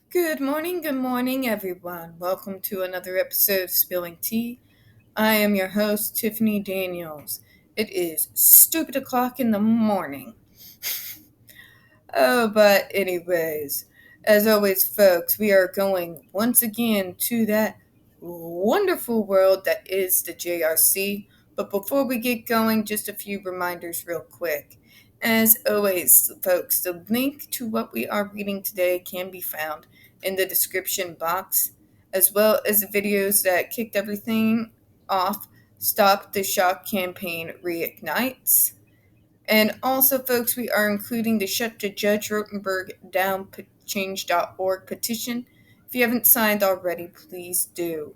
Good morning, everyone. Welcome to another episode of Spilling Tea. I am your host, Tiffany Daniels. It is stupid o'clock in the morning. But anyways, as always, folks, we are going once again to that wonderful world that is the JRC. But before we get going, just a few reminders real quick. As always, folks, the link to what we are reading today can be found in the description box, as well as the videos that kicked everything off. Stop the Shock campaign reignites. And also, folks, we are including the Shut the Judge Rotenberg Down Change.org petition. If you haven't signed already, please do.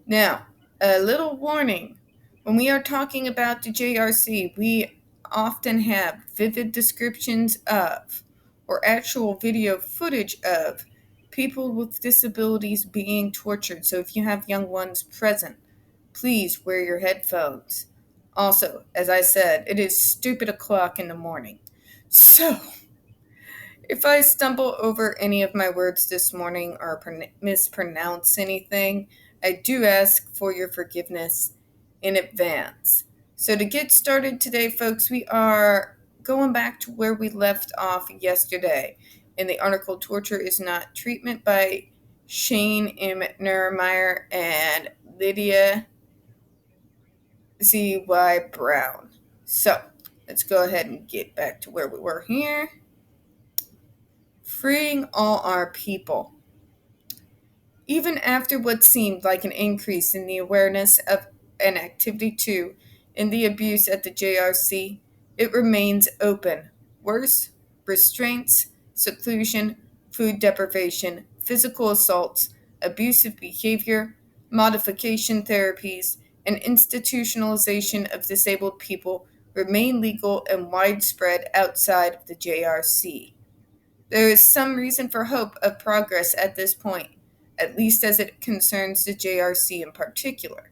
Now, a little warning. When we are talking about the JRC, we often have vivid descriptions of, or actual video footage of, people with disabilities being tortured. So if you have young ones present, please wear your headphones. Also, as I said, it is stupid o'clock in the morning. So, if I stumble over any of my words this morning or mispronounce anything, I do ask for your forgiveness in advance. So, to get started today, folks, we are going back to where we left off yesterday in the article Torture is Not Treatment by Shane M. Neumeyer and Lydia Z.Y. Brown. So, let's go ahead and get back to where we were here. Freeing all our people. Even after what seemed like an increase in the awareness of and activity too in the abuse at the JRC, it remains open. Worse, restraints, seclusion, food deprivation, physical assaults, abusive behavior, modification therapies, and institutionalization of disabled people remain legal and widespread outside of the JRC. There is some reason for hope of progress at this point, at least as it concerns the JRC in particular.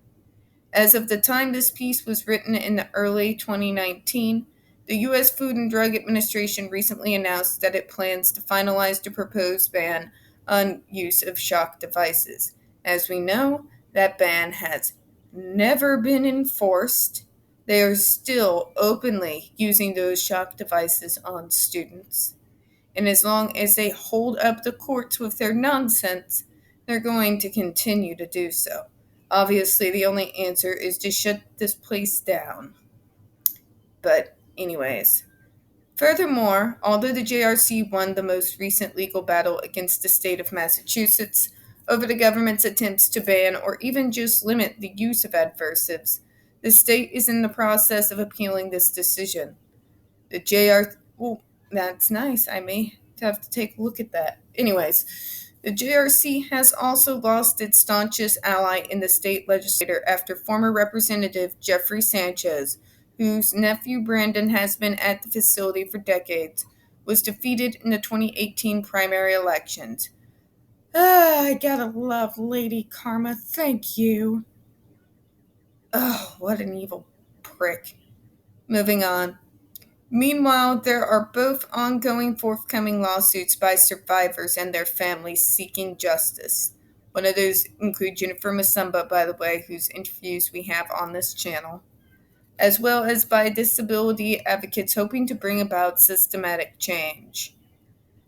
As of the time this piece was written in the early 2019, the U.S. Food and Drug Administration recently announced that it plans to finalize the proposed ban on use of shock devices. As we know, that ban has never been enforced. They are still openly using those shock devices on students. And as long as they hold up the courts with their nonsense, they're going to continue to do so. Obviously, the only answer is to shut this place down. But, anyways. Furthermore, although the JRC won the most recent legal battle against the state of Massachusetts over the government's attempts to ban or even just limit the use of adversives, the state is in the process of appealing this decision. The JR. Oh, that's nice. I may have to take a look at that. Anyways, the JRC has also lost its staunchest ally in the state legislature after former Representative Jeffrey Sanchez, whose nephew Brandon has been at the facility for decades, was defeated in the 2018 primary elections. I gotta love Lady Karma. Thank you. Oh, what an evil prick. Moving on. Meanwhile, there are both ongoing forthcoming lawsuits by survivors and their families seeking justice. One of those include Jennifer Masumba, by the way, whose interviews we have on this channel, as well as by disability advocates hoping to bring about systematic change.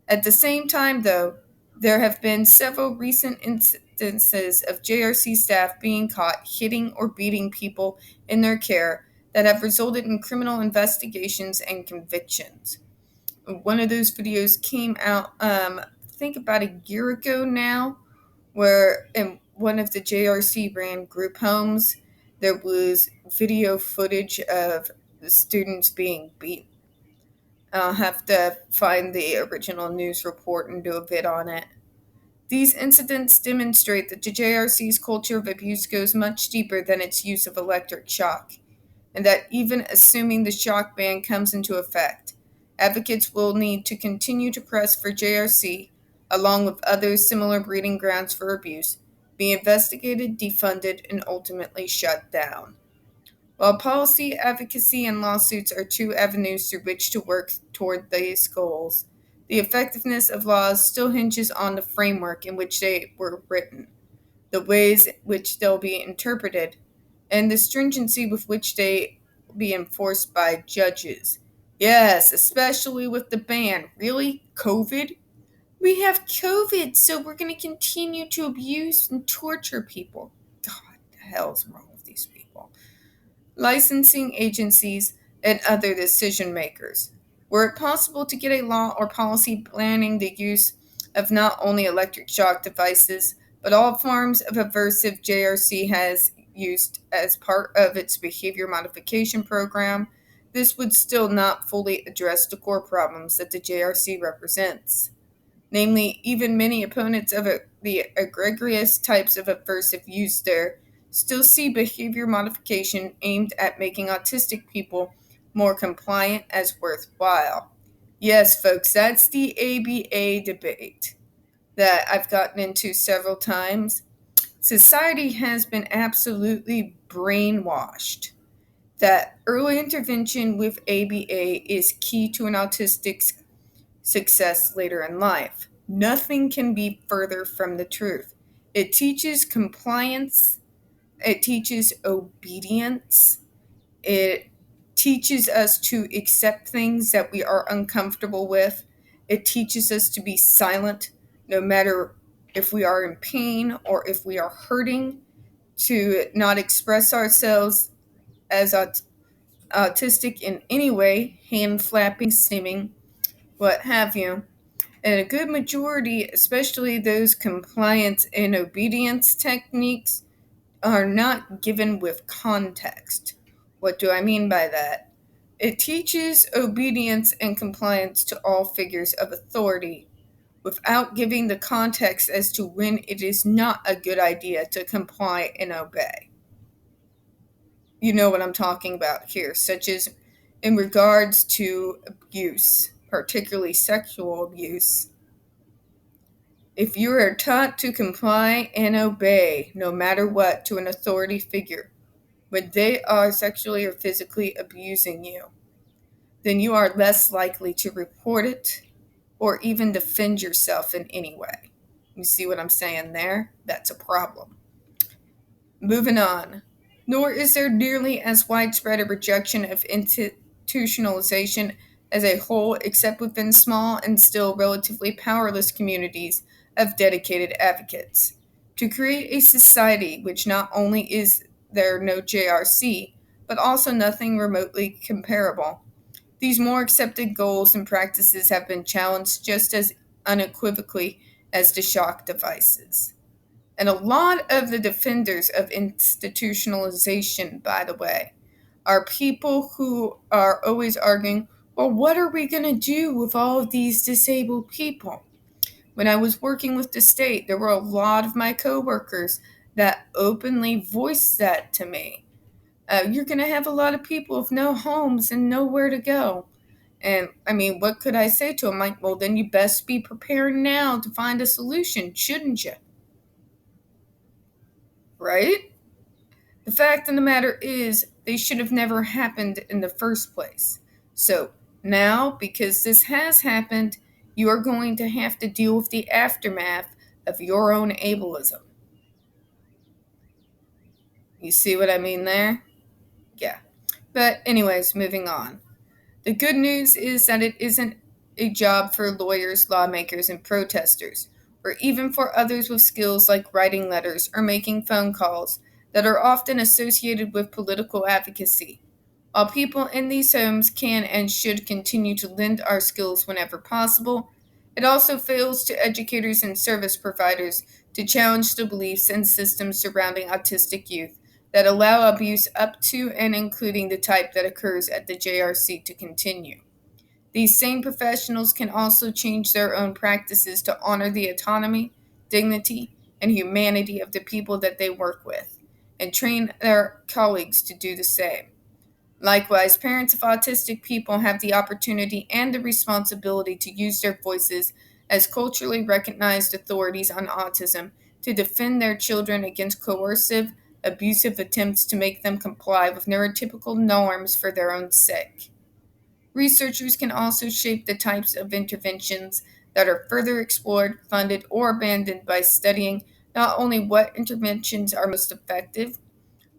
At the same time, though, there have been several recent instances of JRC staff being caught hitting or beating people in their care that have resulted in criminal investigations and convictions. One of those videos came out, I think about a year ago now, where in one of the JRC ran group homes, there was video footage of the students being beaten. I'll have to find the original news report and do a vid on it. These incidents demonstrate that the JRC's culture of abuse goes much deeper than its use of electric shock, and that even assuming the shock ban comes into effect, advocates will need to continue to press for JRC, along with other similar breeding grounds for abuse, be investigated, defunded, and ultimately shut down. While policy, advocacy, and lawsuits are two avenues through which to work toward these goals, The effectiveness of laws still hinges on the framework in which they were written, the ways in which they'll be interpreted, and the stringency with which they be enforced by judges. Yes, especially with the ban. Really? COVID? We have COVID, so we're going to continue to abuse and torture people. God, the hell's wrong with these people? Licensing agencies and other decision makers. Were it possible to get a law or policy banning the use of not only electric shock devices, but all forms of aversive JRC has used as part of its behavior modification program, this would still not fully address the core problems that the JRC represents. Namely, even many opponents of the egregious types of aversive use there still see behavior modification aimed at making autistic people more compliant as worthwhile. Yes, folks, that's the ABA debate that I've gotten into several times. Society has been absolutely brainwashed that early intervention with ABA is key to an autistic's success later in life. Nothing can be further from the truth. It teaches compliance, it teaches obedience, it teaches us to accept things that we are uncomfortable with, it teaches us to be silent no matter if we are in pain or if we are hurting, to not express ourselves as autistic in any way, hand flapping, stimming, what have you. And a good majority, especially those compliance and obedience techniques, are not given with context. What do I mean by that? It teaches obedience and compliance to all figures of authority without giving the context as to when it is not a good idea to comply and obey. You know what I'm talking about here, such as in regards to abuse, particularly sexual abuse. If you are taught to comply and obey, no matter what, to an authority figure, when they are sexually or physically abusing you, then you are less likely to report it or even defend yourself in any way. You see what I'm saying there? That's a problem. Moving on. Nor is there nearly as widespread a rejection of institutionalization as a whole, except within small and still relatively powerless communities of dedicated advocates. To create a society which not only is there no JRC, but also nothing remotely comparable, these more accepted goals and practices have been challenged just as unequivocally as the shock devices. And a lot of the defenders of institutionalization, by the way, are people who are always arguing, well, what are we going to do with all of these disabled people? When I was working with the state, there were a lot of my coworkers that openly voiced that to me. You're going to have a lot of people with no homes and nowhere to go. And I mean, what could I say to them? Like, well, then you best be preparing now to find a solution, shouldn't you? Right? The fact of the matter is, they should have never happened in the first place. So now, because this has happened, you are going to have to deal with the aftermath of your own ableism. You see what I mean there? Yeah. But, anyways, moving on. The good news is that it isn't a job for lawyers, lawmakers, and protesters, or even for others with skills like writing letters or making phone calls that are often associated with political advocacy. While people in these homes can and should continue to lend our skills whenever possible, it also fails to educators and service providers to challenge the beliefs and systems surrounding autistic youth that allow abuse up to and including the type that occurs at the JRC to continue. These same professionals can also change their own practices to honor the autonomy, dignity, and humanity of the people that they work with, and train their colleagues to do the same. Likewise, parents of autistic people have the opportunity and the responsibility to use their voices as culturally recognized authorities on autism to defend their children against coercive, abusive attempts to make them comply with neurotypical norms for their own sake. Researchers can also shape the types of interventions that are further explored, funded, or abandoned by studying not only what interventions are most effective,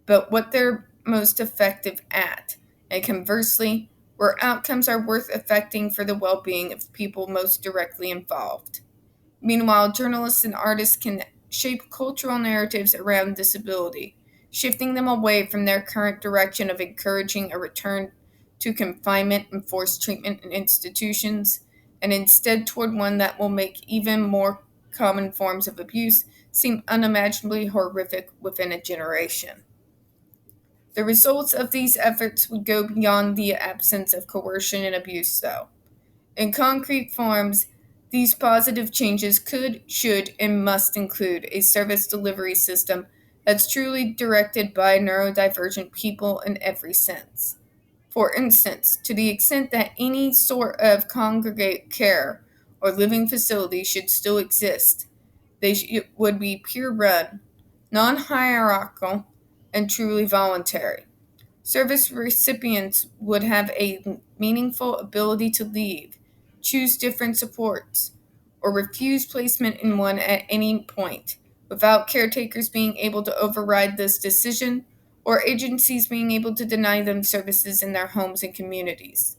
but what they're most effective at, and conversely, where outcomes are worth affecting for the well being of people most directly involved. Meanwhile, journalists and artists can shape cultural narratives around disability, shifting them away from their current direction of encouraging a return to confinement and forced treatment in institutions, and instead toward one that will make even more common forms of abuse seem unimaginably horrific within a generation. The results of these efforts would go beyond the absence of coercion and abuse, though. In concrete forms, these positive changes could, should, and must include a service delivery system that's truly directed by neurodivergent people in every sense. For instance, to the extent that any sort of congregate care or living facility should still exist, would be peer run, non hierarchical, and truly voluntary. Service recipients would have a meaningful ability to leave, choose different supports, or refuse placement in one at any point, without caretakers being able to override this decision or agencies being able to deny them services in their homes and communities.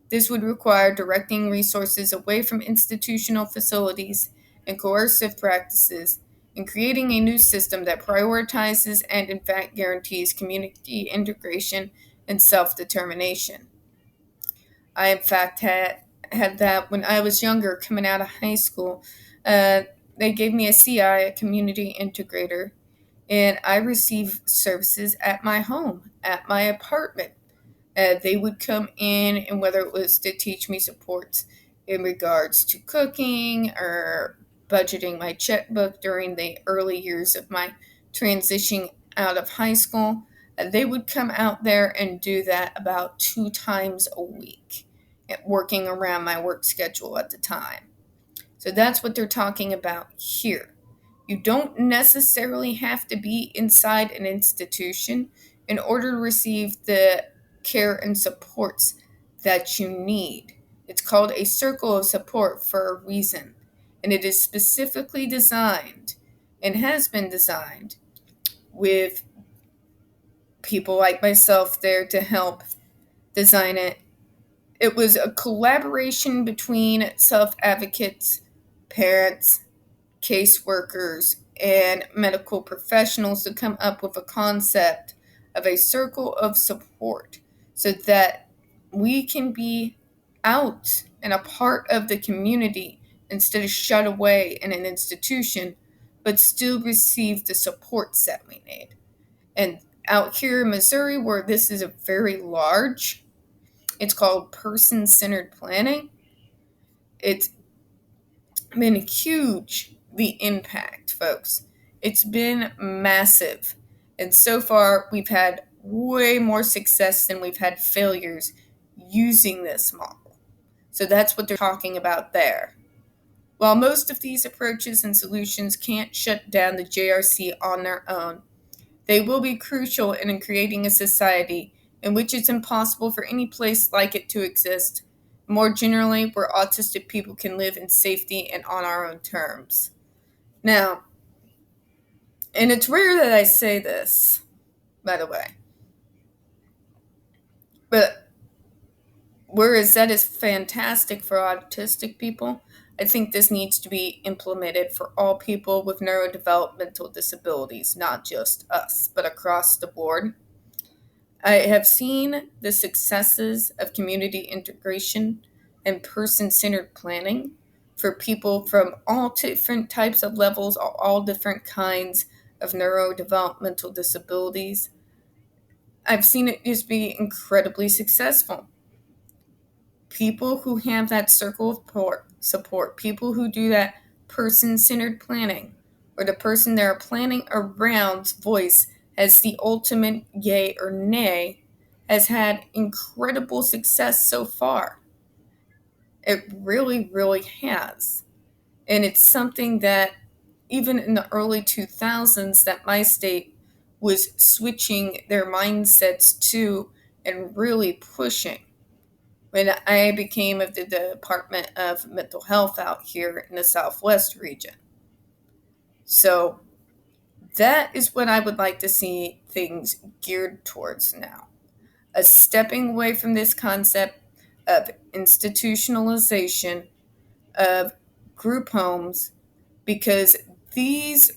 This would require directing resources away from institutional facilities and coercive practices and creating a new system that prioritizes and, in fact, guarantees community integration and self determination. I, in fact, had that when I was younger, coming out of high school. Uh, they gave me a CI, a community integrator, and I received services at my home, at my apartment. They would come in, and whether it was to teach me supports in regards to cooking or budgeting my checkbook during the early years of my transition out of high school, they would come out there and do that about 2 times a week, working around my work schedule at the time. So that's what they're talking about here. You don't necessarily have to be inside an institution in order to receive the care and supports that you need. It's called a circle of support for a reason, and it is specifically designed and has been designed with people like myself there to help design it. It was a collaboration between self advocates, parents, caseworkers, and medical professionals to come up with a concept of a circle of support so that we can be out and a part of the community instead of shut away in an institution, but still receive the supports that we need. And out here in Missouri, where this is a very large, it's called person centered planning. It's been huge, the impact, folks. It's been massive. And so far, we've had way more success than we've had failures using this model. So that's what they're talking about there. While most of these approaches and solutions can't shut down the JRC on their own, they will be crucial in creating a society in which it's impossible for any place like it to exist, more generally, where autistic people can live in safety and on our own terms. Now, and it's rare that I say this, by the way, but whereas that is fantastic for autistic people, I think this needs to be implemented for all people with neurodevelopmental disabilities, not just us, but across the board. I have seen the successes of community integration and person centered planning for people from all different types of levels, all different kinds of neurodevelopmental disabilities. I've seen it just be incredibly successful. People who have that circle of support, people who do that person centered planning, or the person they're planning around's voice as the ultimate yay or nay, has had incredible success so far. It really, really has. And it's something that even in the early 2000s that my state was switching their mindsets to and really pushing. when I became of the Department of Mental Health out here in the Southwest region. So that is what I would like to see things geared towards now. A stepping away from this concept of institutionalization of group homes, because these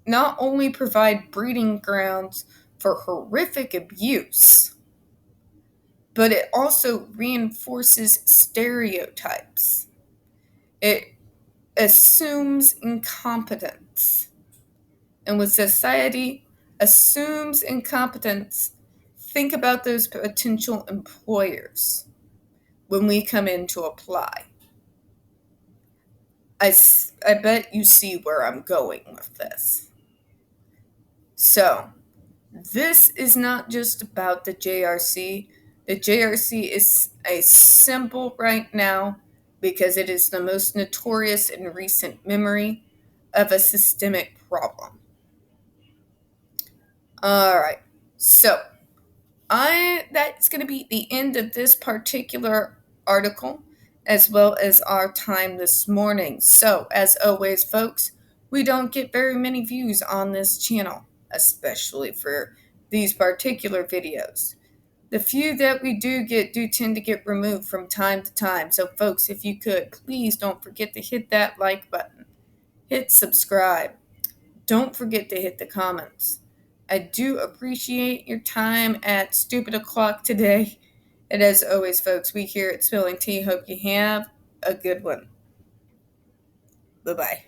not only provide breeding grounds for horrific abuse, but it also reinforces stereotypes. It assumes incompetence. And when society assumes incompetence, think about those potential employers when we come in to apply. I bet you see where I'm going with this. So, this is not just about the JRC. The JRC is a symbol right now because it is the most notorious in recent memory of a systemic problem. All right. So, that's going to be the end of this particular article as well as our time this morning. So, as always, folks, we don't get very many views on this channel, especially for these particular videos. The few that we do tend to get removed from time to time. So, folks, if you could, please don't forget to hit that like button, hit subscribe. Don't forget to hit the comments. I do appreciate your time at stupid o'clock today. And as always, folks, we here at Spilling Tea hope you have a good one. Bye-bye.